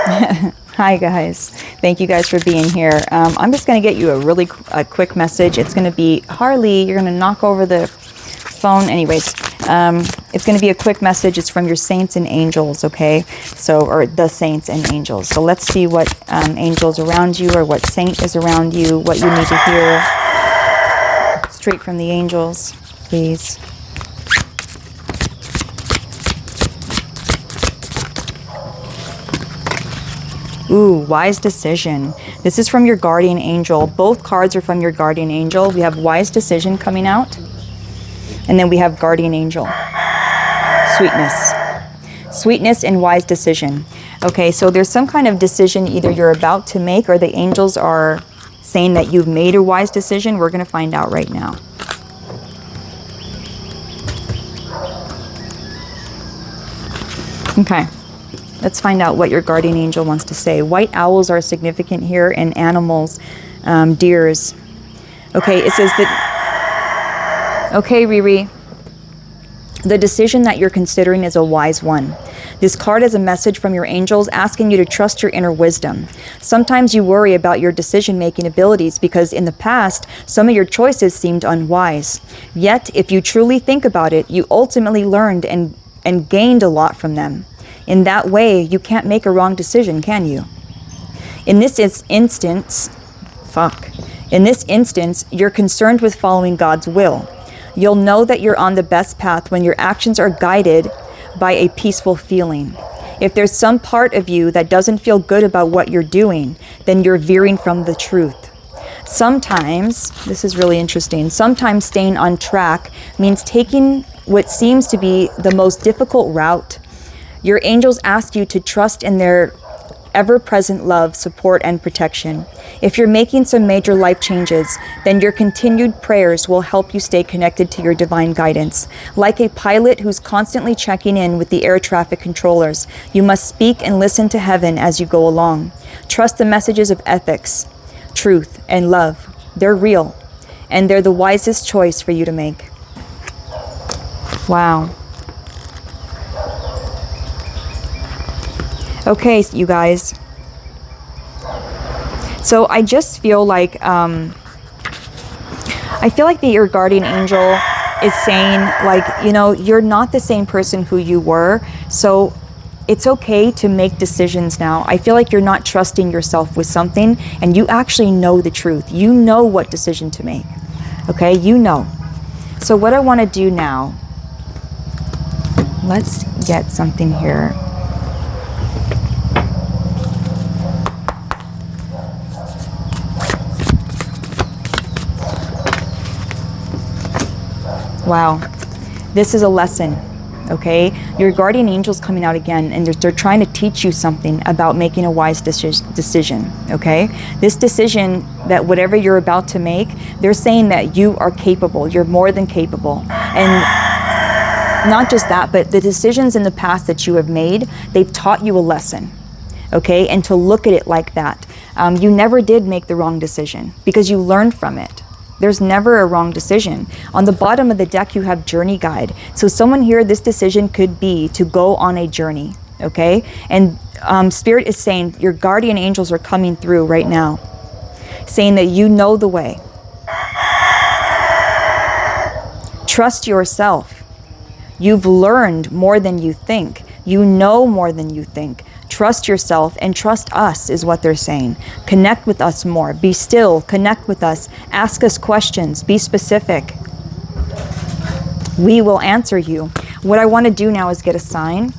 Hi guys, thank you guys for being here. I'm just going to get you a quick message. It's going to be Harley, you're going to knock over the phone. Anyways, it's going to be a quick message. It's from your saints and angels, okay? So, or the saints and angels. So let's see what angels around you, or what saint is around you, what you need to hear straight from the angels, please. Ooh, wise decision. This is from your guardian angel. Both cards are from your guardian angel. We have wise decision coming out. And then we have guardian angel. Sweetness. Sweetness and wise decision. Okay, so there's some kind of decision either you're about to make, or the angels are saying that you've made a wise decision. We're going to find out right now. Okay. Let's find out what your guardian angel wants to say. White owls are significant here, and animals, deers. Okay, it says that... Okay, Riri. The decision that you're considering is a wise one. This card is a message from your angels asking you to trust your inner wisdom. Sometimes you worry about your decision-making abilities because in the past, some of your choices seemed unwise. Yet, if you truly think about it, you ultimately learned and gained a lot from them. In that way, you can't make a wrong decision, can you? In this instance, you're concerned with following God's will. You'll know that you're on the best path when your actions are guided by a peaceful feeling. If there's some part of you that doesn't feel good about what you're doing, then you're veering from the truth. Sometimes, this is really interesting, sometimes staying on track means taking what seems to be the most difficult route. Your angels ask you to trust in their ever-present love, support, and protection. If you're making some major life changes, then your continued prayers will help you stay connected to your divine guidance. Like a pilot who's constantly checking in with the air traffic controllers, you must speak and listen to heaven as you go along. Trust the messages of ethics, truth, and love. They're real, and they're the wisest choice for you to make. Wow. Okay, you guys. So I just feel like, I feel like your guardian angel is saying, like, you know, you're not the same person who you were. So it's okay to make decisions now. I feel like you're not trusting yourself with something, and you actually know the truth. You know what decision to make. Okay, you know. So what I want to do now, let's get something here. Wow, this is a lesson, okay? Your guardian angel's coming out again, and they're trying to teach you something about making a wise decision, okay? This decision, that whatever you're about to make, they're saying that you are capable, you're more than capable. And not just that, but the decisions in the past that you have made, they've taught you a lesson, okay? And to look at it like that. You never did make the wrong decision because you learned from it. There's never a wrong decision. On the bottom of the deck, you have journey guide. So someone here, this decision could be to go on a journey, okay? And Spirit is saying your guardian angels are coming through right now, saying that you know the way. Trust yourself. You've learned more than you think. You know more than you think. Trust yourself and trust us is what they're saying. Connect with us more. Be still. Connect with us. Ask us questions. Be specific. We will answer you. What I want to do now is get a sign.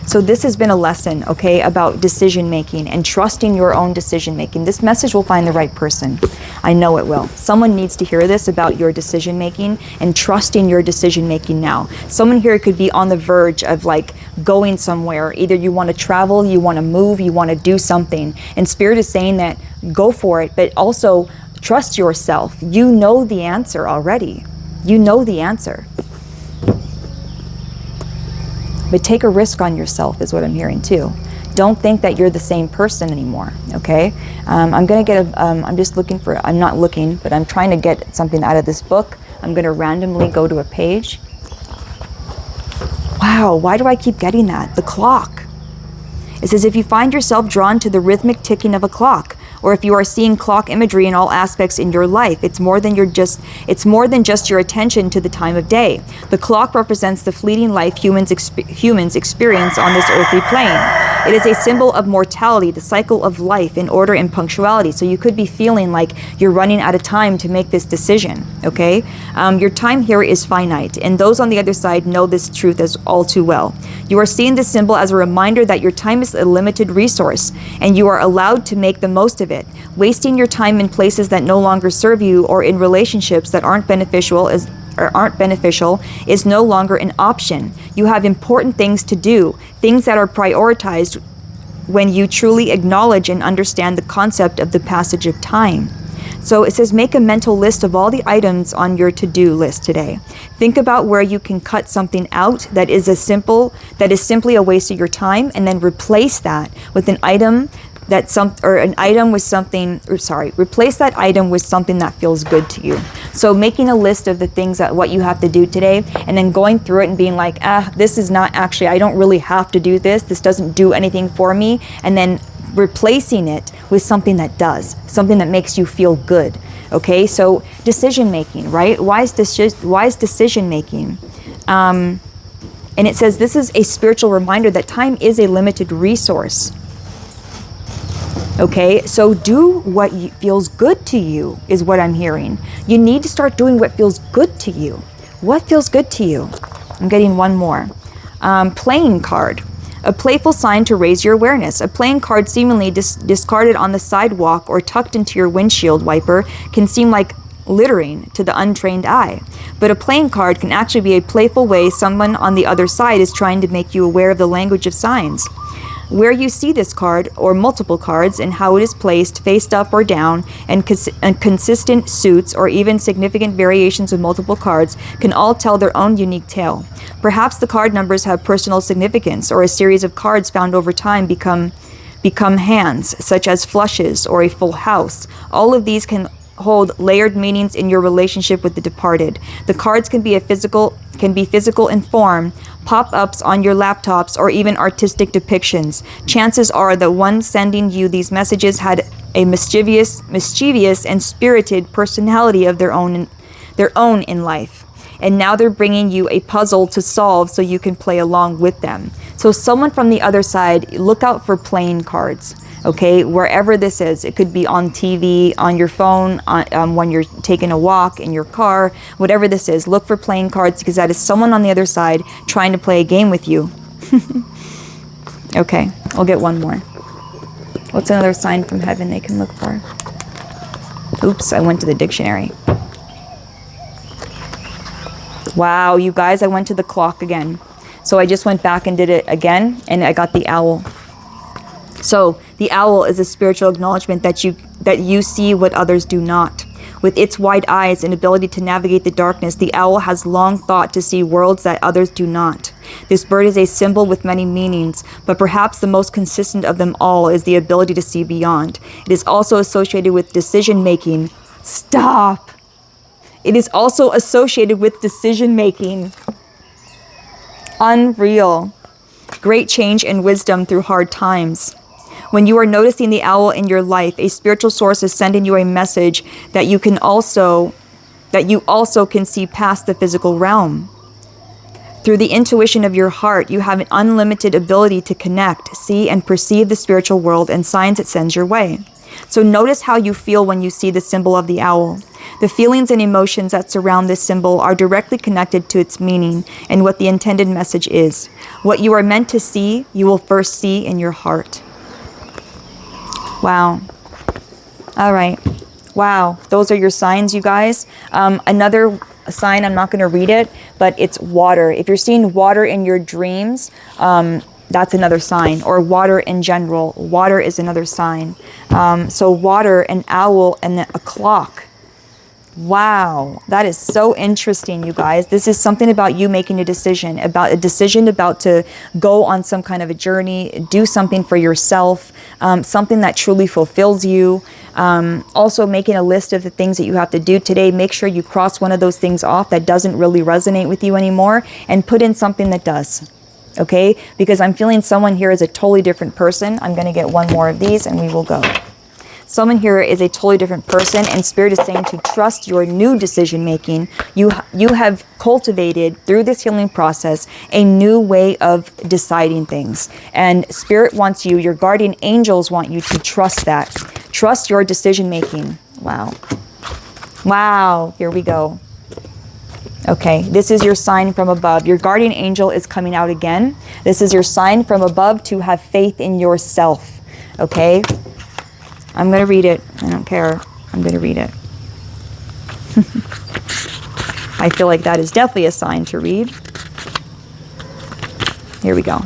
So this has been a lesson, okay, about decision making and trusting your own decision making. This message will find the right person. I know it will. Someone needs to hear this about your decision making and trusting your decision making now. Someone here could be on the verge of like going somewhere. Either you want to travel, you want to move, you want to do something. And Spirit is saying that go for it, but also trust yourself. You know the answer already. You know the answer. But take a risk on yourself is what I'm hearing too. Don't think that you're the same person anymore, okay? I'm gonna get I'm just looking for, I'm not looking, but I'm trying to get something out of this book. I'm gonna randomly go to a page. Wow, why do I keep getting that? The clock. It says, if you find yourself drawn to the rhythmic ticking of a clock, or if you are seeing clock imagery in all aspects in your life, it's more than just your attention to the time of day. The clock represents the fleeting life humans experience on this earthly plane. It is a symbol of mortality, the cycle of life in order and punctuality. So you could be feeling like you're running out of time to make this decision, okay? Your time here is finite, and those on the other side know this truth as all too well. You are seeing this symbol as a reminder that your time is a limited resource, and you are allowed to make the most of it. Wasting your time in places that no longer serve you or in relationships that aren't beneficial is no longer an option. You have important things to do, things that are prioritized when you truly acknowledge and understand the concept of the passage of time. So it says, make a mental list of all the items on your to-do list today. Think about where you can cut something out that is simply a waste of your time, and then replace that with an item replace that item with something that feels good to you. So making a list of the things what you have to do today, and then going through it and being like, this is not actually, I don't really have to do this. This doesn't do anything for me. And then replacing it with something that does, something that makes you feel good. Okay, so decision making, right? Wise decision making. And it says this is a spiritual reminder that time is a limited resource. Okay, so do what feels good to you is what I'm hearing. You need to start doing what feels good to you. What feels good to you? I'm getting one more. Playing card. A playful sign to raise your awareness. A playing card seemingly discarded on the sidewalk or tucked into your windshield wiper can seem like littering to the untrained eye. But a playing card can actually be a playful way someone on the other side is trying to make you aware of the language of signs. Where you see this card, or multiple cards, and how it is placed, face up or down, and consistent suits, or even significant variations of multiple cards, can all tell their own unique tale. Perhaps the card numbers have personal significance, or a series of cards found over time become hands, such as flushes or a full house. All of these can hold layered meanings in your relationship with the departed. The cards can be physical in form, pop-ups on your laptops, or even artistic depictions. Chances are the one sending you these messages had a mischievous and spirited personality of their own in life. And now they're bringing you a puzzle to solve so you can play along with them. So someone from the other side, look out for playing cards. Okay, wherever this is, it could be on TV, on your phone, when you're taking a walk, in your car, whatever this is, look for playing cards, because that is someone on the other side trying to play a game with you. Okay, I'll get one more. What's another sign from heaven they can look for? Oops, I went to the dictionary. Wow, you guys, I went to the clock again. So I just went back and did it again, and I got the owl. So the owl is a spiritual acknowledgement that you see what others do not. With its wide eyes and ability to navigate the darkness, the owl has long thought to see worlds that others do not. This bird is a symbol with many meanings, but perhaps the most consistent of them all is the ability to see beyond. It is also associated with decision making. Stop! It is also associated with decision making. Unreal. Great change and wisdom through hard times. When you are noticing the owl in your life, a spiritual source is sending you a message that you also can see past the physical realm. Through the intuition of your heart, you have an unlimited ability to connect, see, and perceive the spiritual world and signs it sends your way. So notice how you feel when you see the symbol of the owl. The feelings and emotions that surround this symbol are directly connected to its meaning and what the intended message is. What you are meant to see, you will first see in your heart. Wow. All right. Wow. Those are your signs, you guys. Another sign, I'm not going to read it, but it's water. If you're seeing water in your dreams, that's another sign. Or water in general. Water is another sign. So water, an owl, and a clock. Wow, that is so interesting, you guys. This is something about you making a decision about to go on some kind of a journey, do something for yourself, something that truly fulfills you. Also making a list of the things that you have to do today. Make sure you cross one of those things off that doesn't really resonate with you anymore and put in something that does. okay? Because I'm feeling someone here is a totally different person. I'm going to get one more of these and we will go. Someone here is a totally different person, and Spirit is saying to trust your new decision making. You have cultivated through this healing process a new way of deciding things. And Spirit wants you, your guardian angels want you to trust that. Trust your decision making. Wow. Wow. Here we go. Okay, this is your sign from above. Your guardian angel is coming out again. This is your sign from above to have faith in yourself. Okay? I'm going to read it. I don't care. I'm going to read it. I feel like that is definitely a sign to read. Here we go.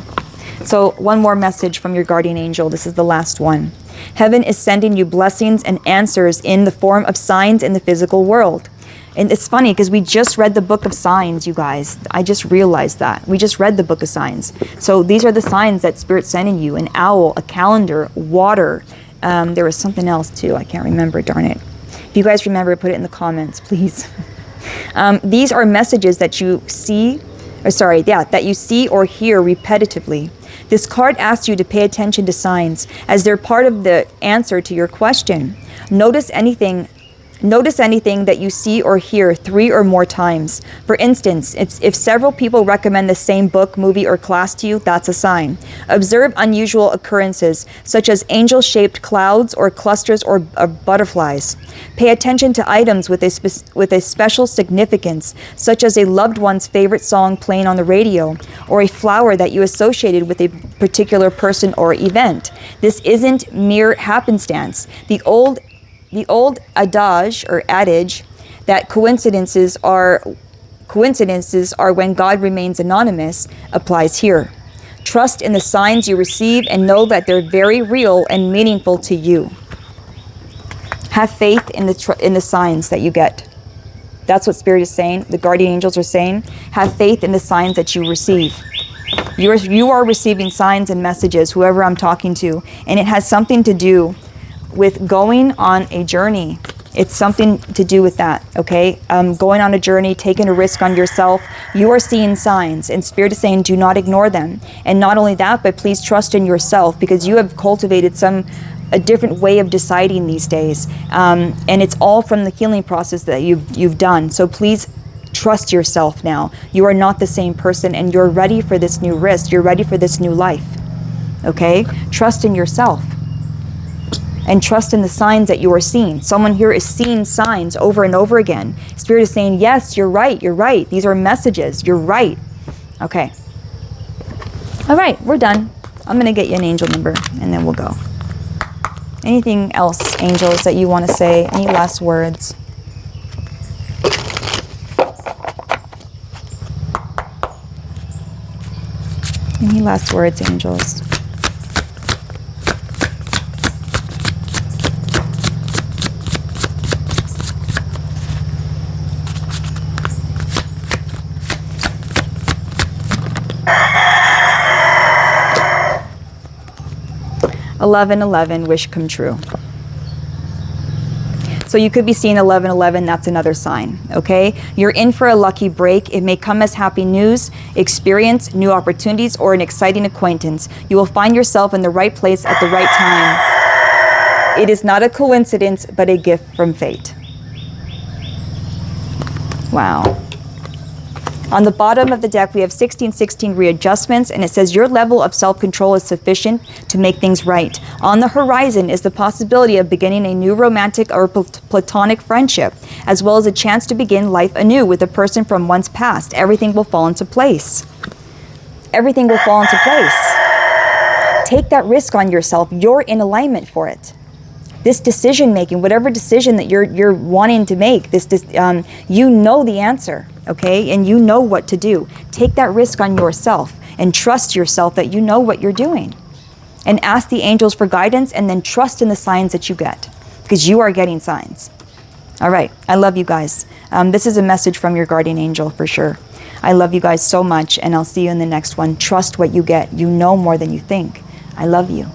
So one more message from your guardian angel. This is the last one. Heaven is sending you blessings and answers in the form of signs in the physical world. And it's funny because we just read the book of signs, you guys. I just realized that. We just read the book of signs. So these are the signs that Spirit's sending you. An owl, a calendar, water. There was something else too. I can't remember, darn it. If you guys remember, put it in the comments, please. These are messages that you see, that you see or hear repetitively. This card asks you to pay attention to signs as they're part of the answer to your question. Notice anything that you see or hear 3 or more times. For instance, if several people recommend the same book, movie, or class to you, that's a sign. Observe unusual occurrences, such as angel-shaped clouds or clusters or butterflies. Pay attention to items with a special significance, such as a loved one's favorite song playing on the radio, or a flower that you associated with a particular person or event. This isn't mere happenstance. The old adage that coincidences are when God remains anonymous applies here. Trust in the signs you receive and know that they're very real and meaningful to you. Have faith in the signs that you get. That's what Spirit is saying. The guardian angels are saying, have faith in the signs that you receive. You are receiving signs and messages, whoever I'm talking to, and it has something to do with going on a journey. It's something to do with that, okay? Going on a journey, taking a risk on yourself. You are seeing signs, and Spirit is saying, do not ignore them. And not only that, but please trust in yourself, because you have cultivated a different way of deciding these days. And it's all from the healing process that you've done. So please trust yourself now. You are not the same person, and you're ready for this new risk. You're ready for this new life, okay? Trust in yourself. And trust in the signs that you are seeing. Someone here is seeing signs over and over again. Spirit is saying, yes, you're right, you're right. These are messages, you're right. Okay. All right, we're done. I'm going to get you an angel number, and then we'll go. Anything else, angels, that you want to say? Any last words? Any last words, angels? (11:11) wish come true. So you could be seeing 11:11. That's another sign. Okay, you're in for a lucky break. It may come as happy news, experience, new opportunities, or an exciting acquaintance. You will find yourself in the right place at the right time. It is not a coincidence, but a gift from fate. Wow. On the bottom of the deck, we have 1616 readjustments, and it says your level of self-control is sufficient to make things right. On the horizon is the possibility of beginning a new romantic or platonic friendship, as well as a chance to begin life anew with a person from one's past. Everything will fall into place. Everything will fall into place. Take that risk on yourself. You're in alignment for it. This decision making, whatever decision that you're wanting to make, you know the answer, okay? And you know what to do. Take that risk on yourself and trust yourself that you know what you're doing. And ask the angels for guidance, and then trust in the signs that you get, because you are getting signs. All right, I love you guys. This is a message from your guardian angel for sure. I love you guys so much, and I'll see you in the next one. Trust what you get. You know more than you think. I love you.